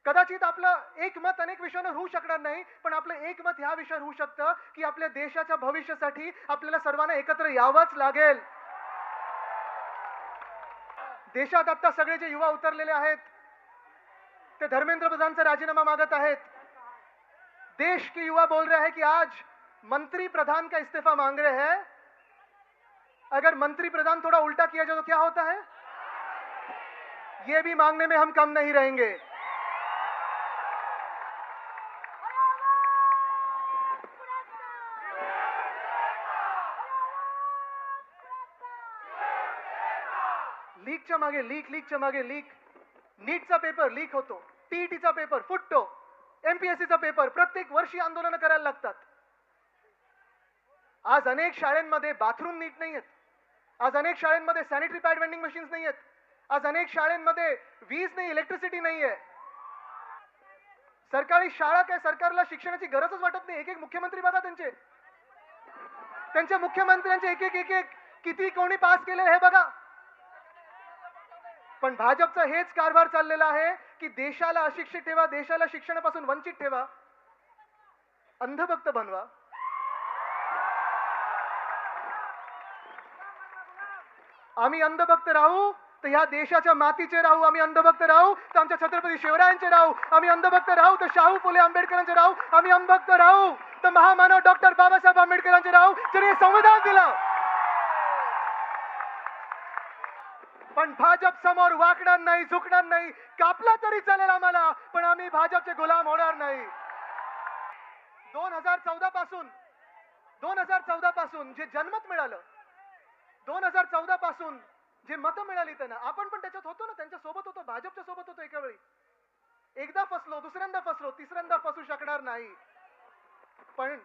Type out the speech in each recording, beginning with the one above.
कदाचित आपलं एकमत अनेक विषयांवर होऊ शकणार नाही, पण आपलं एकमत ह्या विषयावर होऊ शकतं की आपल्या देशाच्या भविष्यासाठी आपल्याला सर्वांना एकत्र यावंच लागेल. देशात आता सगळे जे युवा उतरलेले आहेत ते धर्मेंद्र प्रधानचा राजीनामा मागत आहेत. देश के युवा बोल रहे हैं कि आज मंत्री प्रधान का इस्तीफा मांग रहे हैं. अगर मंत्री प्रधान थोड़ा उल्टा किया जाए तो क्या होता है? ये भी मांगने में हम कम नहीं रहेंगे. लीकच्या मागे लीक. नीटचा पेपर लीक होतो, टीईटीचा पेपर फुटतो, एमपीएससीचा पेपर प्रत्येक वर्षी आंदोलन करायला लागतात. आज अनेक शाळांमध्ये बाथरूम नीट नाही आहेत. आज अनेक शाळांमध्ये सॅनिटरी पॅड वेंडिंग मशीन्स नाही आहेत. आज अनेक शाळांमध्ये वीज नाही, इलेक्ट्रिसिटी नाही आहे. सरकारी शाळा काय, सरकारला शिक्षणाची गरजच वाटत नाही. एक एक मुख्यमंत्री बघा त्यांच्या मुख्यमंत्र्यांचे एक एक किती कोणी पास केले हे बघा. पण भाजपचा हेच कारभार चाललेला आहे की देशाला अशिक्षित ठेवा, देशाला शिक्षणापासून वंचित ठेवा, अंधभक्त बनवा. आम्ही अंधभक्त राहू तर ह्या देशाच्या मातीचे राहू. आम्ही अंधभक्त राहू तर आमच्या छत्रपती शिवरायांचे राहू. आम्ही अंधभक्त राहू तर शाहू फुले आंबेडकरांचे राहू. आम्ही अंधभक्त राहू तर महामानव डॉक्टर बाबासाहेब आंबेडकरांचे राहू, ज्यांनी संविधान दिलं. पण भाजप समोर वाकणार नाही, झुकणार नाही. कापला तरी चालेल आम्हाला, पण आम्ही भाजपचे गुलाम होणार नाही. 2014 पासून जे जनमत मिळालं, 2014 पासून जे मतं मिळाली त्यांना, आपण पण त्याच्यात होतो ना, त्यांच्या सोबत होतो, भाजपच्या सोबत होतो. एका वेळी एकदा फसलो, दुसऱ्यांदा फसलो, तिसऱ्यांदा फसू शकणार नाही. पण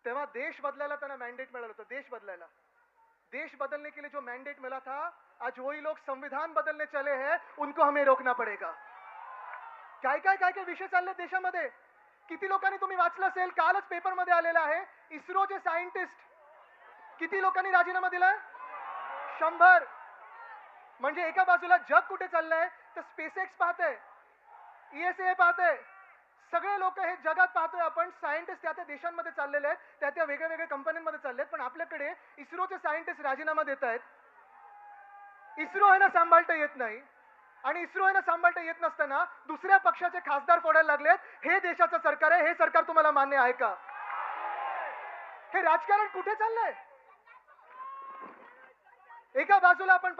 तेव्हा देश बदलायला त्यांना मॅन्डेट मिळालं होतं. देश बदलायला, देश बदलने के लिए जो मैंडेट मिला था, आज वही लोग संविधान बदलने चले हैं, उनको हमें रोकना पड़ेगा. काय काय काय काय विषय चालले देशामध्ये. किती लोकांनी तुम्ही वाचलं असेल, कालच पेपर मध्ये आलेला आहे, इस्रोचे सायंटिस्ट किती लोकांनी राजीनामा दिलाय? 100. म्हणजे एका बाजूला जग कुठे चाललंय तर स्पेसएक्स पाहते, ईएसए पाहते, सगळे लोक हे जगात पाहतोय आपण. सायंटिस्ट त्या त्या देशांमध्ये चाललेले आहेत, त्या त्या वेगळ्या वेगळ्या कंपन्यांमध्ये चाललेत. पण आपल्याकडे इस्रोचे सायंटिस्ट राजीनामा देत आहेत. इस्रो आहे ना सांभाळता येत नाही, आणि इस्रो आहे ना सांभाळता येत नसताना दुसऱ्या पक्षाचे खासदार फोडायला लागलेत. हे देशाचं सरकार आहे. हे सरकार तुम्हाला मान्य आहे का? हे राजकारण कुठे चाललंय? एका बाजूला आपण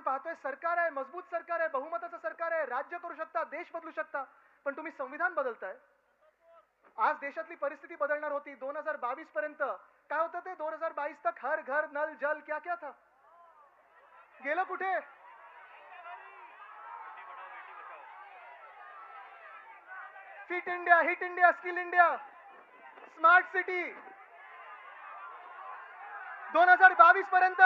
पाहतोय सरकार आहे, मजबूत सरकार आहे, बहुमताचं सरकार आहे, राज्य करू शकता, देश बदलू शकता. पण तुम्ही संविधान बदलताय. आज देशातली परिस्थिती बदलणार होती 2022 पर्यंत. काय होतं ते 2022 तक हर घर नल जल क्या क्या था, गेलं कुठे? Fit India, hit India, skill India, smart city. 2022 पर्यंत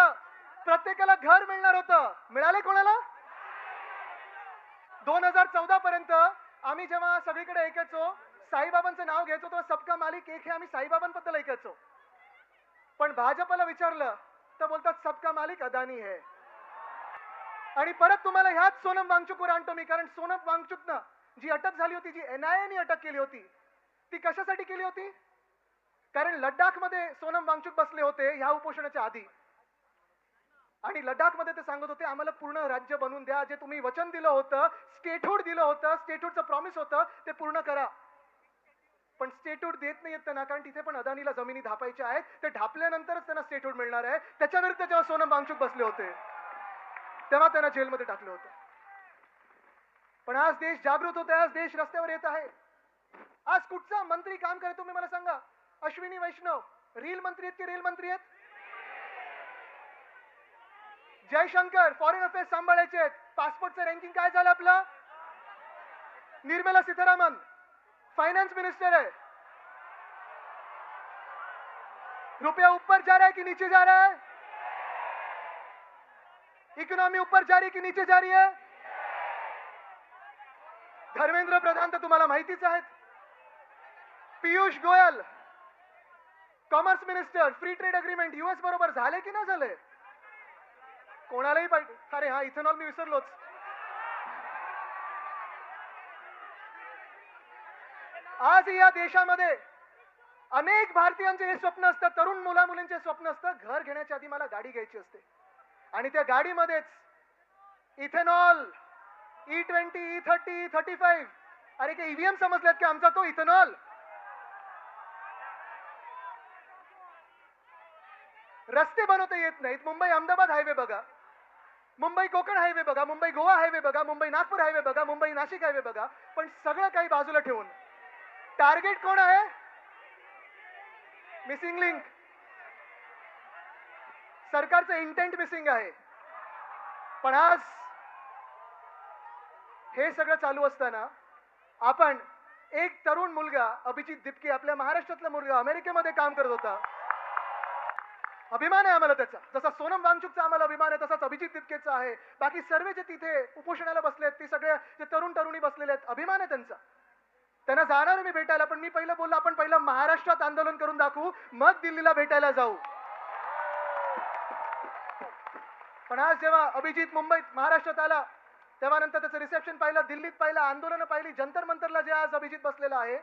प्रत्येकाला घर मिळणार होतं. मिळाले कोणाला? 2014 पर्यंत आम्ही जेव्हा सगळीकडे ऐकायचो, साईबाबांचं नाव घ्यायचो, तेव्हा सबका मालिक एक हे आम्ही साईबाबांबद्दल ऐकायचो. पण भाजपला विचारलं तर बोलतात सबका मालिक अदानी है. आणि परत तुम्हाला ह्याच सोनम वांगचुकवर आणतो मी. कारण सोनम वांगचुकनं जी अटक झाली होती, जी एनआयएने अटक केली होती, ती कशासाठी केली होती? कारण लडाखमध्ये सोनम वांगचुक बसले होते ह्या उपोषणाच्या आधी, आणि लडाखमध्ये ते सांगत होते आम्हाला पूर्ण राज्य बनवून द्या. जे तुम्ही वचन दिलं होतं, स्टेटहुड दिलं होतं, स्टेटहुडचं प्रॉमिस होतं, ते पूर्ण करा. पण स्टेटहुड देत नाहीयेत त्यांना, कारण तिथे पण अदानीला जमिनी धापायच्या आहेत. ते ढापल्यानंतरच त्यांना स्टेटहुड मिळणार आहे. त्याच्या विरुद्ध जेव्हा सोनम वांगचुक बसले होते तेव्हा त्यांना जेलमध्ये टाकलं होतं. पण आज देश जागृत होत आहे, आज देश रस्त्यावर येत आहे. आज कुठचा मंत्री काम करे तुम्ही मला सांगा? अश्विनी वैष्णव रील मंत्री आहेत की रेल मंत्री आहेत? जयशंकर फॉरेन अफेअर्स सांभाळायचे आहेत. पासपोर्टचं रँकिंग काय झालं आपलं? निर्मला सीतारामन फाइनेंस मिनिस्टर है. रुपया ऊपर जा रहा है कि नीचे जा रहा है? इकोनॉमी ऊपर जा रही है कि नीचे जा रही है? धर्मेंद्र प्रधान तर तुम्हाला माहितीच आहेत. Piyush Goyal commerce minister, free trade agreement US बरोबर झाले की नाही झाले? कोणालाही अरे हा इथेनॉल मी विसरलोच. आज या देशामध्ये अनेक भारतीयांचे हे स्वप्न असतं, तरुण मुला मुलींचे स्वप्न असतं, घर घेण्याच्या आधी मला गाडी घ्यायची असते आणि त्या गाडीमध्येच इथेनॉल E20 E30 E35, अरे काय ईव्हीएम समजल्यात की आमचा तो इथेनॉल. रस्ते बनवता येत नाहीत. मुंबई अहमदाबाद हायवे बघा, मुंबई कोकण हायवे बघा, मुंबई गोवा हायवे बघा, मुंबई नागपूर हायवे बघा, मुंबई नाशिक हायवे बघा, पण सगळं काही बाजूला ठेवून टार्गेट कोण आहे? Missing link. सरकारचं इंटेंट मिसिंग आहे. पण आज हे सगळं चालू असताना आपण एक तरुण मुलगा अभिजित दिपके, आपल्या महाराष्ट्रातला मुलगा, अमेरिकेमध्ये काम करत होता. अभिमान आहे आम्हाला त्याचा. जसा सोनम वांगचुकचा आम्हाला अभिमान आहे तसाच अभिजित दिपकेचा आहे. बाकी सर्व जे तिथे उपोषणाला बसलेत, ते सगळे जे तरुण तरुणी बसलेले आहेत, अभिमान आहे त्यांचा. त्यांना जाणार मी भेटायला, पण मी पहिलं बोललो आपण पहिलं महाराष्ट्रात आंदोलन करून दाखवू, मग दिल्लीला भेटायला जाऊ. पण आज जेव्हा अभिजित मुंबईत महाराष्ट्रात आला, तेव्हा नंतर त्याचं रिसेप्शन पाहिलं, दिल्लीत पाहिलं, आंदोलनं पाहिली, जंतर मंतरला जे आज अभिजित बसलेला आहे,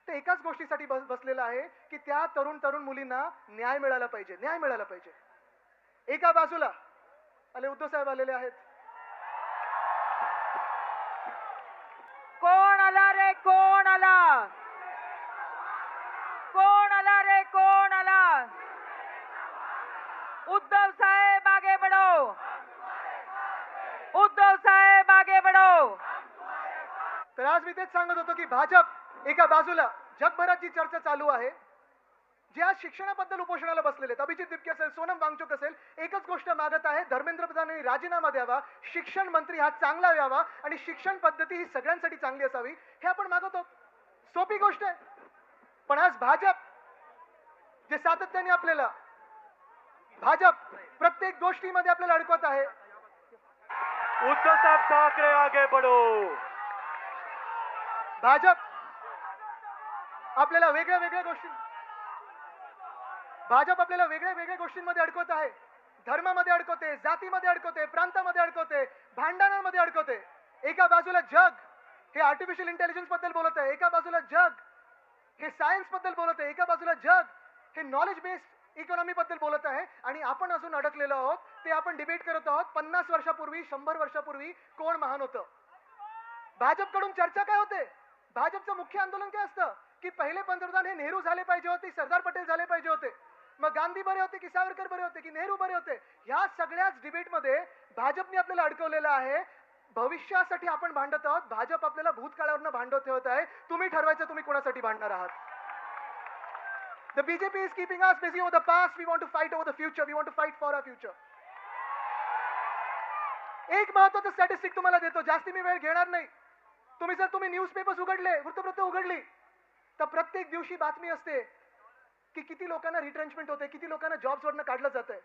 ते एकाच गोष्टीसाठी बसलेला आहे की त्या तरुण मुलींना न्याय मिळाला पाहिजे, न्याय मिळाला पाहिजे. एका बाजूला आले उद्धव साहेब आलेले आहेत. कोण आला रे, कोण आला, कोण आला रे, कोण आला? उद्धव साहेब आगे बढ़ो, उद्धव साहेब आगे बढ़ो. तर आज मी तेच सांगत होतो की भाजप एका बाजूला जगभरात जी चर्चा चालू आहे, जे आज शिक्षणाबद्दल उपोषणाला बसलेले आहेत, अभिजित दिपके असेल, सोनम वांगचुक असेल, एकच गोष्ट मागत आहे, धर्मेंद्र प्रधानांनी राजीनामा द्यावा, शिक्षण मंत्री हा चांगला यावा आणि शिक्षण पद्धती ही सगळ्यांसाठी चांगली असावी, हे आपण मागत आहोत. सोपी गोष्ट आहे. पण आज भाजप जे सातत्याने आपल्याला, भाजप प्रत्येक गोष्टीमध्ये आपल्याला अडकवत आहे. उद्धव साहब ठाकरे आगे बढ़ो. भाजप आपल्याला वेगळ्या वेगळ्या गोष्टी, भाजप आपल्याला वेगळ्या वेगळ्या गोष्टींमध्ये अडकवत आहे. धर्मामध्ये अडकवते, जातीमध्ये अडकवते, प्रांतामध्ये अडकवते, भांडणांमध्ये अडकवते. एका बाजूला जग हे आर्टिफिशियल इंटेलिजन्स बद्दल बोलत आहे, एका बाजूला जग हे सायन्स बद्दल बोलत आहे, एका बाजूला जग हे नॉलेज बेस्ड इकॉनॉमी बद्दल बोलत आहे, आणि आपण अजून अडकलेलो आहोत. ते आपण डिबेट करत आहोत 50 वर्षापूर्वी, 100 वर्षापूर्वी कोण महान होतं. भाजपकडून चर्चा काय होते? भाजपचं मुख्य आंदोलन काय असतं की पहिले पंतप्रधान हे नेहरू झाले पाहिजे होते, सरदार पटेल झाले पाहिजे होते, मग गांधी बरे होते की सावरकर बरे होते की नेहरू बरे होते. ह्या सगळ्याच डिबेटमध्ये भाजपने आपल्याला अडकवलेलं आहे. भविष्यासाठी आपण भांडत आहोत, भाजप आपल्याला भूतकाळावरनं भांडत ठेवत आहे. तुम्ही ठरवायचं तुम्ही कोणासाठी भांडणार आहात. The BJP is keeping us busy over the past. We want to fight over the future. We want to fight for our future. एक महत्त्वाचं स्टॅटिस्टिक तुम्हाला देतो, जास्ती मी वेळ घेणार नाही. तुम्ही न्यूजपेपर्स उघडले, वृत्तपत्र उघडली, तर प्रत्येक दिवशी बातमी असते की किती लोकांना रिट्रेंचमेंट होते, किती लोकांना जॉब्सवरनं काढलं जातंय.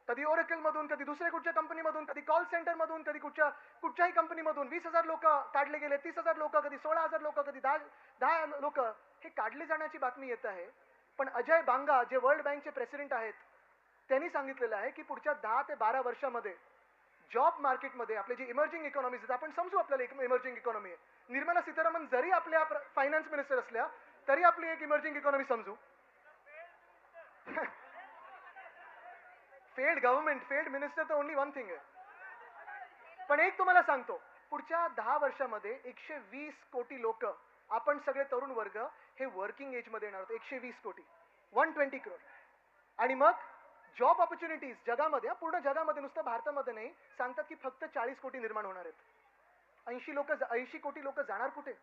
कधी ओरेकल मधून, कधी दुसऱ्या कुठच्या कंपनीमधून, कधी कॉल सेंटर मधून, कधी कुठच्याही कंपनीमधून 20,000 लोक काढले गेले, 30,000 लोक, कधी 16,000 लोक, कधी 10 लोक हे काढले जाण्याची बातमी येत आहे. पण अजय बांगा जे वर्ल्ड बँकचे प्रेसिडेंट आहेत, त्यांनी सांगितलेलं आहे की पुढच्या 10 ते 12 वर्षामध्ये जॉब मार्केटमध्ये आपले जे इमर्जिंग इकॉनॉमीज आहेत, आपण समजू आपल्याला एक इमर्जिंग इकॉनॉमी आहे. निर्मला सीतारामन जरी आपल्या फायनान्स मिनिस्टर असल्या तरी आपली एक इमर्जिंग इकॉनॉमी समजू. फेल्ड गव्हर्नमेंट, फेल्ड मिनिस्टर तर ओनली वन थिंग आहे. पण एक तुम्हाला सांगतो, पुढच्या 10 वर्षामध्ये 120 कोटी लोक, आपण सगळे तरुण वर्ग हे वर्किंग एज मध्ये येणार आहोत. 120 कोटी, 120 करोड. आणि मग जॉब ऑपॉर्च्युनिटीज जगामध्ये, पूर्ण जगामध्ये, नुसतं भारतामध्ये नाही, सांगतात की फक्त 40 कोटी निर्माण होणार आहेत. 80 कोटी लोक जाणार कुठे?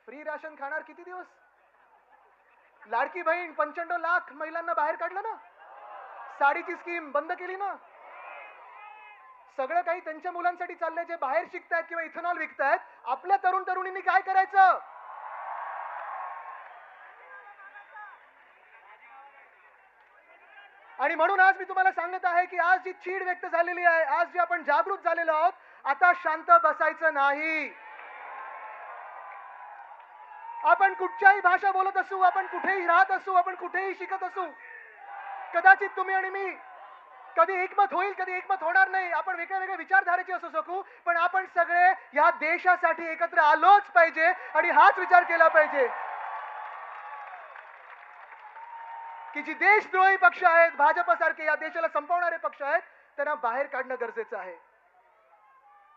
फ्री राशन खाणार किती दिवस? लाडकी बहीण 95 लाख महिलांना बाहेर काढलं ना, साडीची स्कीम बंद केली ना, सगळं काही त्यांच्या मुलांसाठी चाललंय जे बाहेर शिकतायत किंवा इथेनॉल विकतायत. आपल्या तरुण तरुणींनी काय करायचं? आणि म्हणून आज मी तुम्हाला सांगत आहे की आज जी चीड व्यक्त झालेली आहे, आज जे आपण जागृत झालेलो आहोत, आता शांत बसायचं नाही. आपण कुठच्याही भाषा बोलत असू, आपण कुठेही राहत असू, आपण कुठेही शिकत असू, कदाचित तुम्ही आणि मी कधी एकमत होईल, कधी एकमत होणार नाही, आपण वेगळ्या वेगळ्या विचारधारेचे असू शकू, पण आपण सगळे या देशासाठी एकत्र आलोच पाहिजे आणि हाच विचार केला पाहिजे की जी देशद्रोही पक्ष आहेत, भाजपसारखे या देशाला संपवणारे पक्ष आहेत, त्यांना बाहेर काढणं गरजेचं आहे.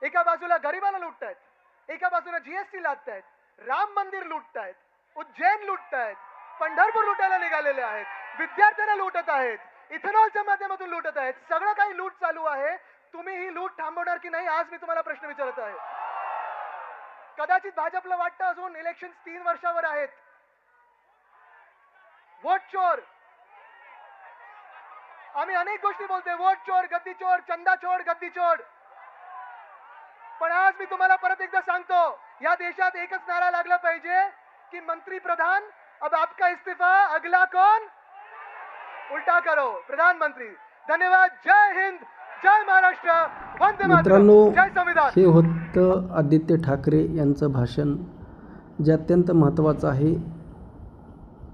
एका बाजूला गरिबाला लुटतायत, एका बाजूला जीएसटी लादतायत, राम मंदिर लुटतायत, उज्जैन लुटतायत, पंढरपूर लुटायला निघालेले आहेत, विद्यार्थ्यांना लुटत आहेत, इथेनॉलच्या माध्यमातून लुटत आहेत. सगळं काही लूट चालू आहे. तुम्ही ही लूट थांबवणार की नाही, आज मी तुम्हाला प्रश्न विचारत आहे. कदाचित भाजपला वाटतं अजून इलेक्शन 3 वर्षावर आहेत. वोट चोर, आम्ही अनेक गोष्टी बोलतोय, वोट चोर, गद्दी चोर, चंदा चोर, गद्दी चोर. पण आज मी तुम्हाला परत एकदा सांगतो, या देशात एकच नारा लागला पाहिजे की मंत्री प्रधान, अब आपका इस्तीफा, अगला कौन, उल्टा करो, प्रधानमंत्री. धन्यवाद. जय हिंद, जय महाराष्ट्र, वंदे मित्रांनो, मातरम, जय संविधान. हे होतं आदित्य ठाकरे यांचं भाषण, जे अत्यंत महत्त्वाचं आहे.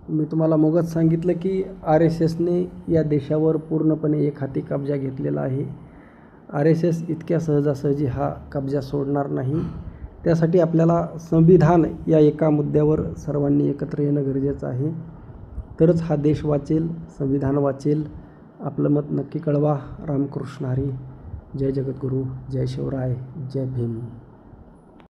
मी तुम्हाला मोगत सांगितलं की RSSने या देशावर पूर्णपणे एक हाती कब्जा घेतलेला आहे. RSS इतक्या सहजासहजी हा कब्जा सोडणार नाही. त्यासाठी आपल्याला संविधान या एका मुद्द्यावर सर्वांनी एकत्र येणं गरजेचं आहे. तरच हा देश वाचेल, संविधान वाचेल. आपलं मत नक्की कळवा. रामकृष्ण हरी. जय जगद्गुरू, जय शिवराय, जय भीम.